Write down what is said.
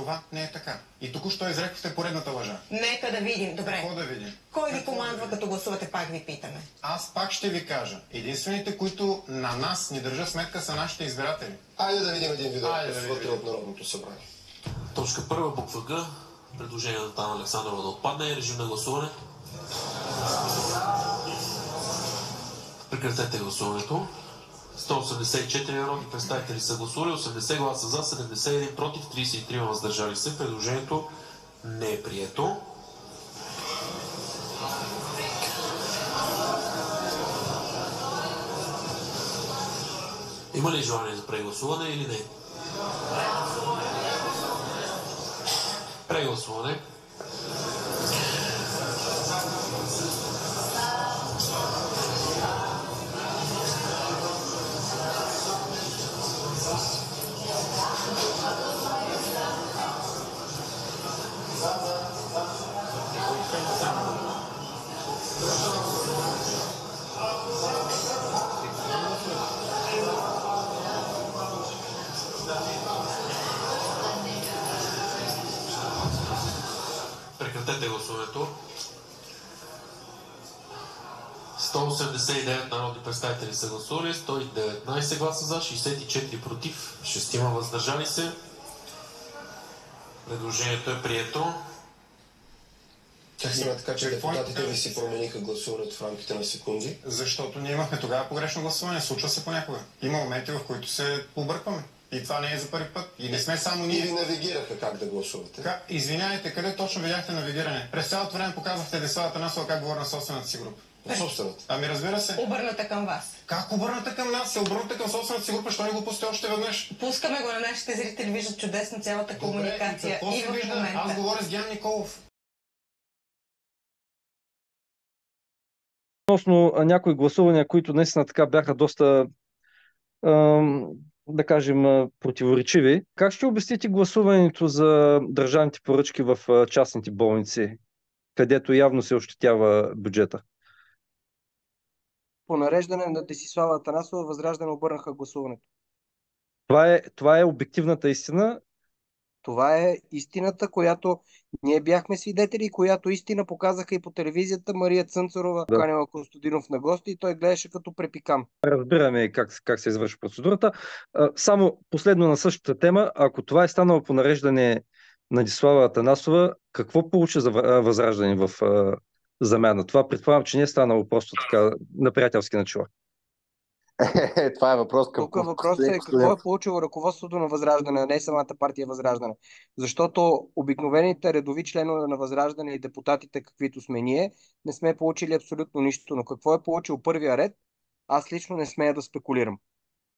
Това не е така. И току-що изрекохте поредната лъжа. Нека да видим, добре. Какво да видим? Кой ви командва, като гласувате, пак ви питаме? Аз пак ще ви кажа. Единствените, които на нас ни държат сметка, са нашите избиратели. Айде да видим един видео вътре от Народното събрание. Точка 1, буква Г. Предложение на Таня Александрова да отпадне. Режим на гласуване. Прекратете гласуването. 184 народни представители са гласували, 80 гласа за, 71 против, 33 въздържали се. Предложението не е прието. Има ли желание за прегласуване или не? Прегласуване. Прекратете гласуването. 189 народни представители са гласували, 119 гласа за, 64 против, 6 въздържали се. Предложението е прието. Как стана така, че депутатите ви си промениха гласуването в рамките на секунди? Защото ние имахме тогава погрешно гласуване. Случва се понякога. Има моменти, в които се объркваме. И това не е за първи път. И не сме само ние. И ви навигираха как да гласувате. Извинявайте, къде точно видяхте навигиране? През цялото време показвахте Десислава Атанасова как говори на собствената си група. На собствената? Ами разбира се. Обърната към вас. Как обърната към нас? Се обърната към собствената си група, що не го пусте още веднъж? Пускаме го на нашите зрители, виждат чудесно цялата комуникация. Добре, и какво се вижда? Аз говоря с Гян Николов. Относно някои гласувания, които наистина така бяха доста, да кажем, противоречиви. Как ще обясните гласуването за държавните поръчки в частните болници, където явно се ощетява бюджета? По нареждане на Десислава Атанасова Възраждане обърнаха гласуването. Това е обективната истина. Това е истината, която ние бяхме свидетели и която истина показаха и по телевизията. Мария Цънцарова канила Костадинов на гости и той гледаше като препикан. Разбираме как се извършва процедурата. Само последно на същата тема, ако това е станало по нареждане на Десислава Атанасова, какво получи за Възраждане в замяна? Това предполагам, че не е станало просто така на приятелски начала. Това е въпрос към... Тук въпросът е какво е получило ръководството на Възраждане, а не самата партия Възраждане. Защото обикновените редови членове на Възраждане и депутатите, каквито сме ние, не сме получили абсолютно нищо. Но какво е получил първия ред, аз лично не смея да спекулирам.